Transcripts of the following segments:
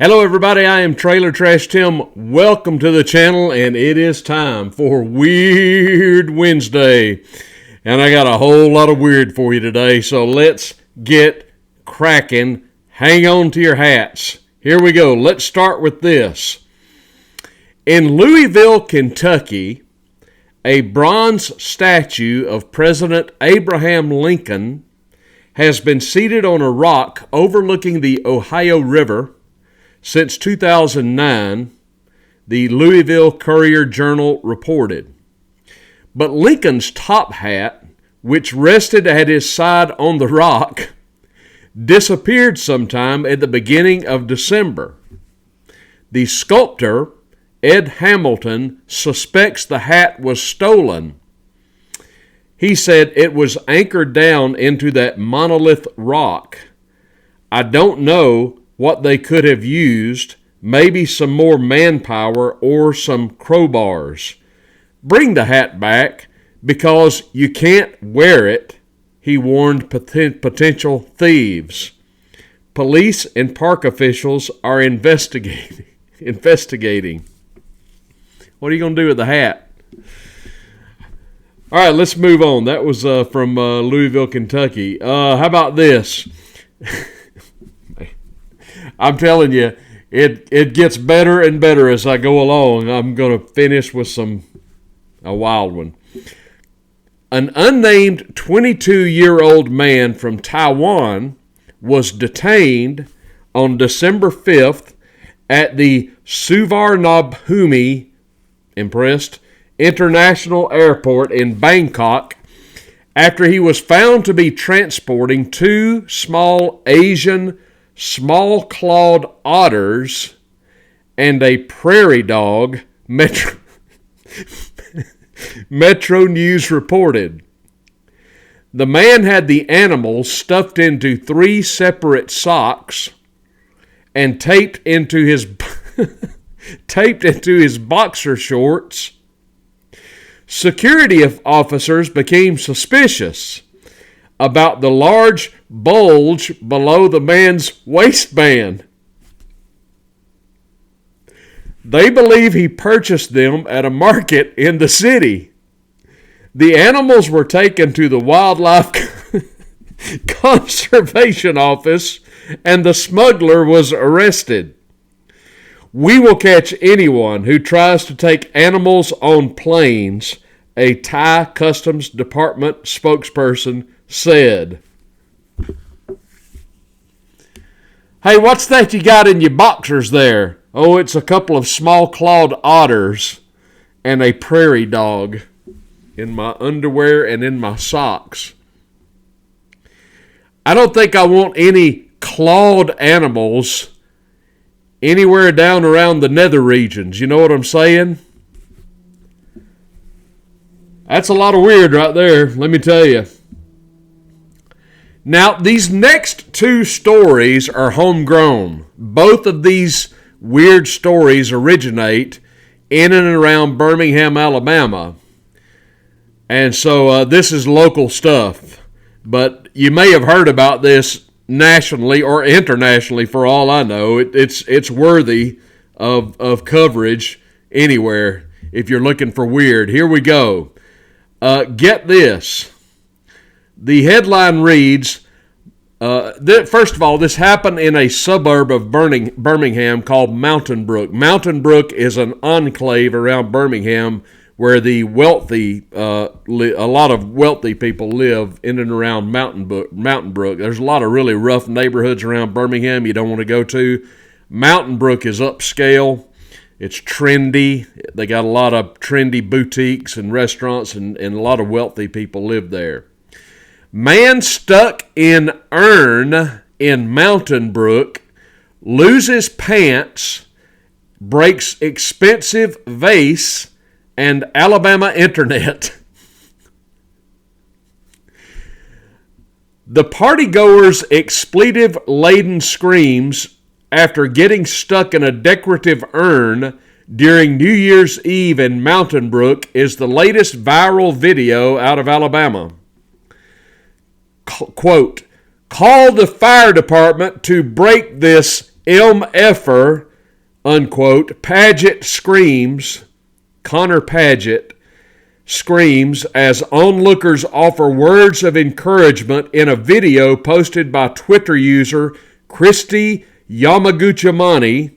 Hello everybody, I am trailertrashtim. Welcome to the channel, and it is time for Weird Wednesday. And I got a whole lot of weird for you today, so let's get cracking. Hang on to your hats. Here we go. Let's start with this. In Louisville, Kentucky, a bronze statue of President Abraham Lincoln has been seated on a rock overlooking the Ohio River since 2009, the Louisville Courier-Journal reported. But Lincoln's top hat, which rested at his side on the rock, disappeared sometime at the beginning of December. The sculptor, Ed Hamilton, suspects the hat was stolen. He said it was anchored down into that monolith rock. I don't know what they could have used, maybe some more manpower or some crowbars. Bring the hat back because you can't wear it, he warned potential thieves. Police and park officials are investigating. What are you going to do with the hat? All right, let's move on. That was from Louisville, Kentucky. How about this? I'm telling you, it gets better and better as I go along. I'm going to finish with a wild one. An unnamed 22-year-old man from Taiwan was detained on December 5th at the Suvarnabhumi International Airport in Bangkok after he was found to be transporting two small Asian small-clawed otters and a prairie dog, Metro News reported. The man had the animals stuffed into 3 separate socks and taped into his boxer shorts. Security officers became suspicious about the large bulge below the man's waistband. They believe he purchased them at a market in the city. The animals were taken to the Wildlife Conservation Office, and the smuggler was arrested. We will catch anyone who tries to take animals on planes, a Thai Customs Department spokesperson said. Hey, what's that you got in your boxers there? Oh, it's a couple of small-clawed otters and a prairie dog in my underwear and in my socks. I don't think I want any clawed animals anywhere down around the nether regions. You know what I'm saying? That's a lot of weird right there, let me tell you. Now, these next 2 stories are homegrown. Both of these weird stories originate in and around Birmingham, Alabama. And so this is local stuff. But you may have heard about this nationally or internationally for all I know. It's worthy of coverage anywhere if you're looking for weird. Here we go. Get this. The headline reads, first of all, this happened in a suburb of Birmingham called Mountain Brook. Mountain Brook is an enclave around Birmingham where the wealthy, a lot of wealthy people live in and around Mountain Brook. There's a lot of really rough neighborhoods around Birmingham you don't want to go to. Mountain Brook is upscale. It's trendy. They got a lot of trendy boutiques and restaurants, and a lot of wealthy people live there. Man stuck in urn in Mountain Brook loses pants, breaks expensive vase, and Alabama internet. The partygoers' expletive-laden screams after getting stuck in a decorative urn during New Year's Eve in Mountain Brook is the latest viral video out of Alabama. Quote, "Call the fire department to break this MFer, unquote, Paget screams, Connor Paget screams as onlookers offer words of encouragement in a video posted by Twitter user Christy Yamaguchi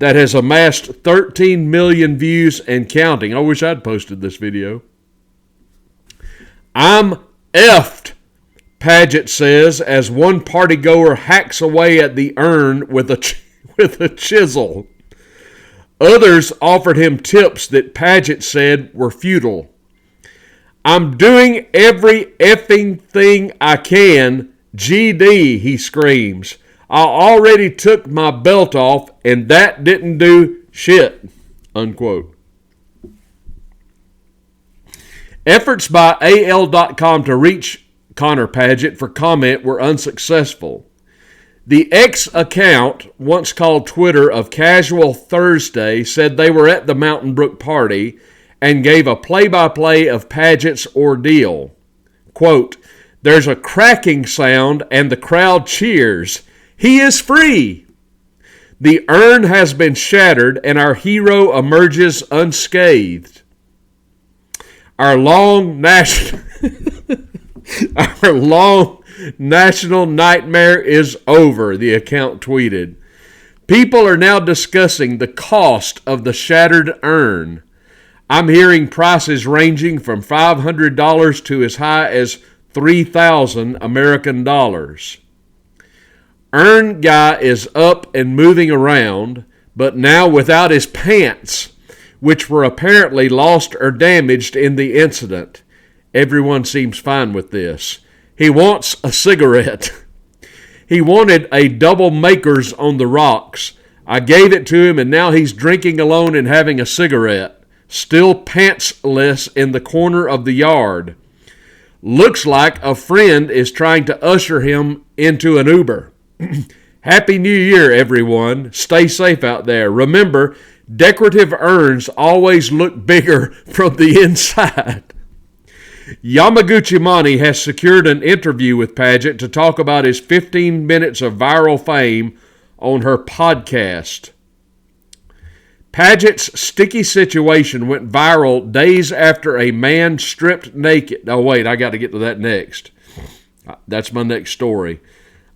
that has amassed 13 million views and counting. I wish I'd posted this video. I'm effed, Paget says as one partygoer hacks away at the urn with a chisel. Others offered him tips that Paget said were futile. I'm doing every effing thing I can, GD, he screams. I already took my belt off and that didn't do shit, unquote. Efforts by AL.com to reach Connor Paget for comment were unsuccessful. The X account, once called Twitter, of Casual Thursday said they were at the Mountain Brook party and gave a play-by-play of Paget's ordeal. Quote, there's a cracking sound and the crowd cheers. He is free. The urn has been shattered and our hero emerges unscathed. Our long national nightmare is over, the account tweeted. People are now discussing the cost of the shattered urn. I'm hearing prices ranging from $500 to as high as $3,000 American dollars. Urn guy is up and moving around, but now without his pants, which were apparently lost or damaged in the incident. Everyone seems fine with this. He wants a cigarette. He wanted a double Makers on the rocks. I gave it to him and now he's drinking alone and having a cigarette. Still pantsless in the corner of the yard. Looks like a friend is trying to usher him into an Uber. Happy New Year, everyone. Stay safe out there. Remember, decorative urns always look bigger from the inside. Yamaguchi Mani has secured an interview with Paget to talk about his 15 minutes of viral fame on her podcast. Paget's sticky situation went viral days after a man stripped naked. Oh, wait, I got to get to that next. That's my next story.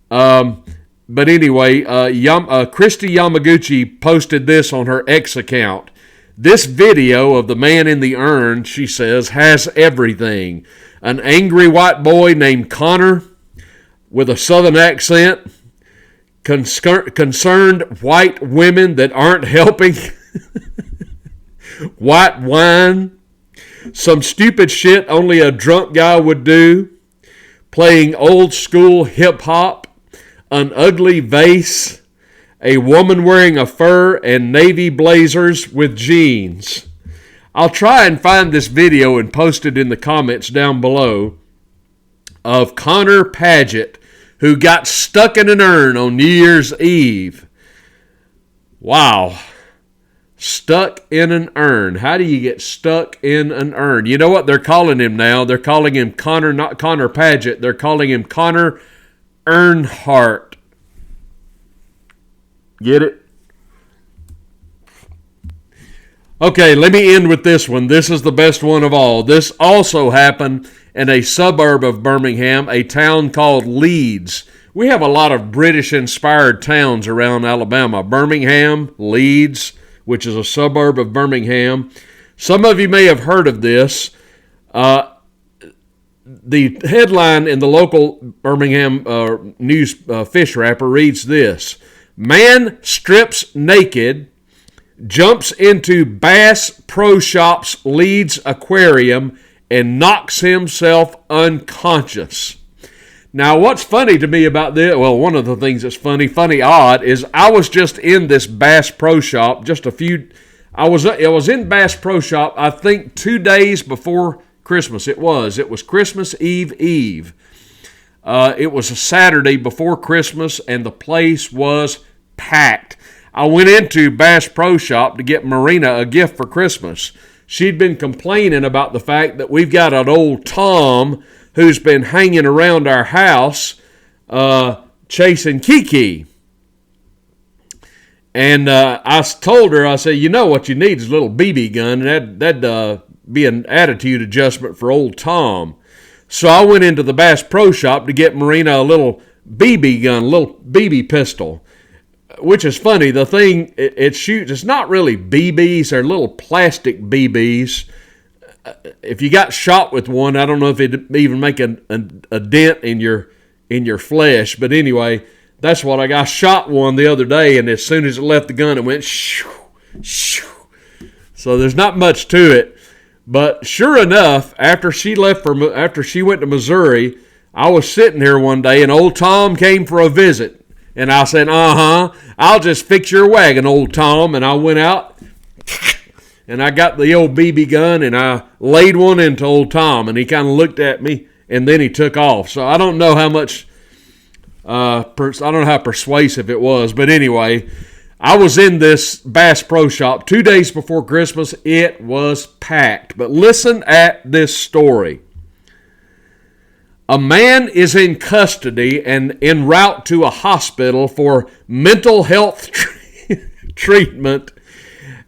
But anyway, Christy Yamaguchi posted this on her X account. This video of the man in the urn, she says, has everything. An angry white boy named Connor with a southern accent, concerned white women that aren't helping, white wine, some stupid shit only a drunk guy would do, playing old school hip-hop, an ugly vase, a woman wearing a fur and navy blazers with jeans. I'll try and find this video and post it in the comments down below of Connor Paget, who got stuck in an urn on New Year's Eve. Wow. Stuck in an urn. How do you get stuck in an urn? You know what they're calling him now? They're calling him Connor, not Connor Paget. They're calling him Connor Earnhardt. Get it? Okay, let me end with this one. This is the best one of all. This also happened in a suburb of Birmingham, a town called Leeds. We have a lot of British-inspired towns around Alabama. Birmingham, Leeds, which is a suburb of Birmingham. Some of you may have heard of this. The headline in the local Birmingham news fish wrapper reads this: Man strips naked, jumps into Bass Pro Shops Leeds Aquarium, and knocks himself unconscious. Now, what's funny to me about this, well, one of the things that's funny odd, is I was just in this Bass Pro Shop I was in Bass Pro Shop, I think 2 days before Christmas. It was Christmas Eve. It was a Saturday before Christmas, and the place was packed. I went into Bass Pro Shop to get Marina a gift for Christmas. She'd been complaining about the fact that we've got an old Tom who's been hanging around our house chasing Kiki. And I told her, I said, you know what you need is a little BB gun, and that'd be an attitude adjustment for old Tom. So I went into the Bass Pro Shop to get Marina a little BB gun, a little BB pistol, which is funny. The thing it shoots, it's not really BBs, they're little plastic BBs. If you got shot with one, I don't know if it'd even make a dent in your flesh. But anyway, that's what I got. Shot one the other day, and as soon as it left the gun, it went shoo, shoo. So there's not much to it. But sure enough, after she went to Missouri, I was sitting here one day, and old Tom came for a visit. And I said, I'll just fix your wagon, old Tom. And I went out, and I got the old BB gun, and I laid one into old Tom. And he kind of looked at me, and then he took off. So I don't know how much, I don't know how persuasive it was. But anyway, I was in this Bass Pro Shop 2 days before Christmas. It was packed. But listen at this story. A man is in custody and en route to a hospital for mental health treatment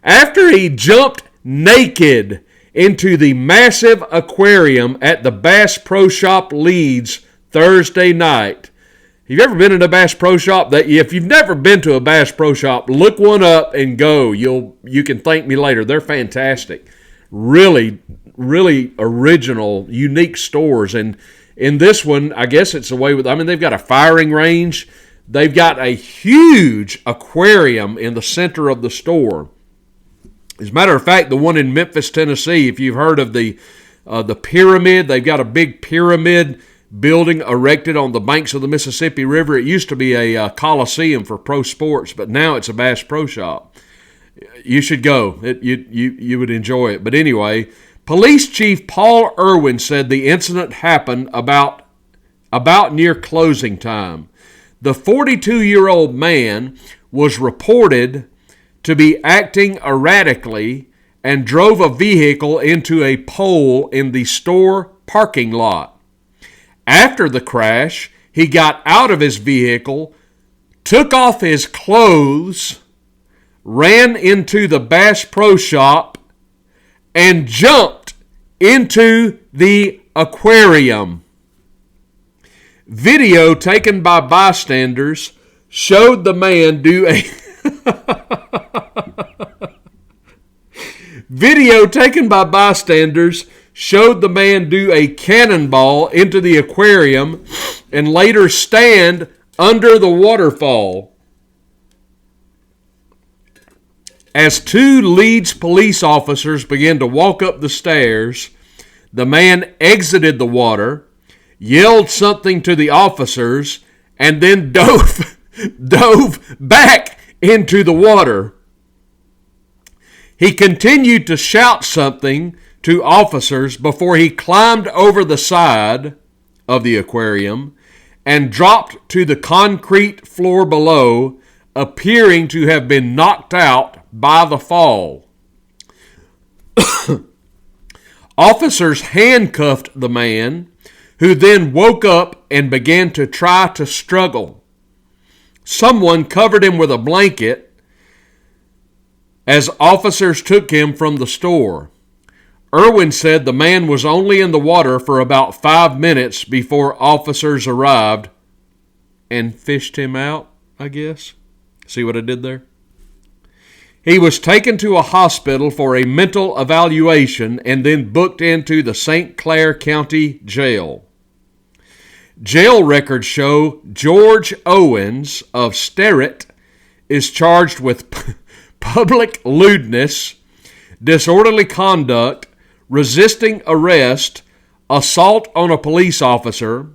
after he jumped naked into the massive aquarium at the Bass Pro Shop Leeds Thursday night. Have you ever been in a Bass Pro Shop? If you've never been to a Bass Pro Shop, look one up and go. You can thank me later. They're fantastic. Really, really original, unique stores. And in this one, I guess it's the way they've got a firing range. They've got a huge aquarium in the center of the store. As a matter of fact, the one in Memphis, Tennessee, if you've heard of the pyramid, they've got a big pyramid building erected on the banks of the Mississippi River. It used to be a coliseum for pro sports, but now it's a Bass Pro Shop. You should go. You would enjoy it. But anyway, Police Chief Paul Irwin said the incident happened about near closing time. The 42-year-old man was reported to be acting erratically and drove a vehicle into a pole in the store parking lot. After the crash, he got out of his vehicle, took off his clothes, ran into the Bass Pro Shop, and jumped into the aquarium. Video taken by bystanders showed the man do a cannonball into the aquarium and later stand under the waterfall. As two Leeds police officers began to walk up the stairs, the man exited the water, yelled something to the officers, and then dove back into the water. He continued to shout something to officers before he climbed over the side of the aquarium and dropped to the concrete floor below, appearing to have been knocked out by the fall. Officers handcuffed the man, who then woke up and began to try to struggle. Someone covered him with a blanket as officers took him from the store. Irwin said the man was only in the water for about 5 minutes before officers arrived and fished him out, I guess. See what I did there? He was taken to a hospital for a mental evaluation and then booked into the St. Clair County Jail. Jail records show George Owens of Sterrett is charged with public lewdness, disorderly conduct, resisting arrest, assault on a police officer,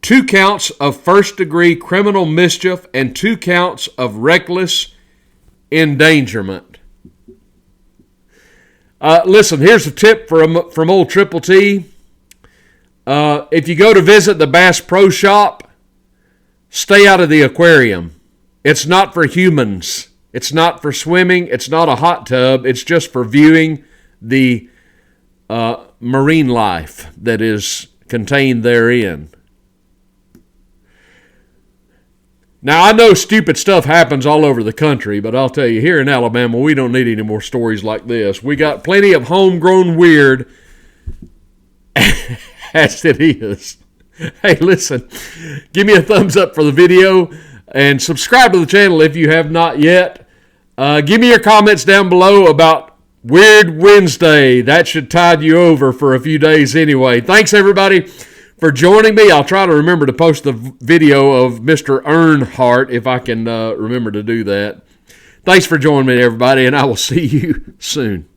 2 counts of first-degree criminal mischief, and 2 counts of reckless endangerment. Listen, here's a tip from old Triple T. If you go to visit the Bass Pro Shop, stay out of the aquarium. It's not for humans. It's not for swimming. It's not a hot tub. It's just for viewing the marine life that is contained therein. Now, I know stupid stuff happens all over the country, but I'll tell you, here in Alabama, we don't need any more stories like this. We got plenty of homegrown weird as it is. Hey, listen, give me a thumbs up for the video and subscribe to the channel if you have not yet. Give me your comments down below about Weird Wednesday. That should tide you over for a few days anyway. Thanks, everybody, for joining me. I'll try to remember to post the video of Mr. Earnhardt if I can remember to do that. Thanks for joining me, everybody, and I will see you soon.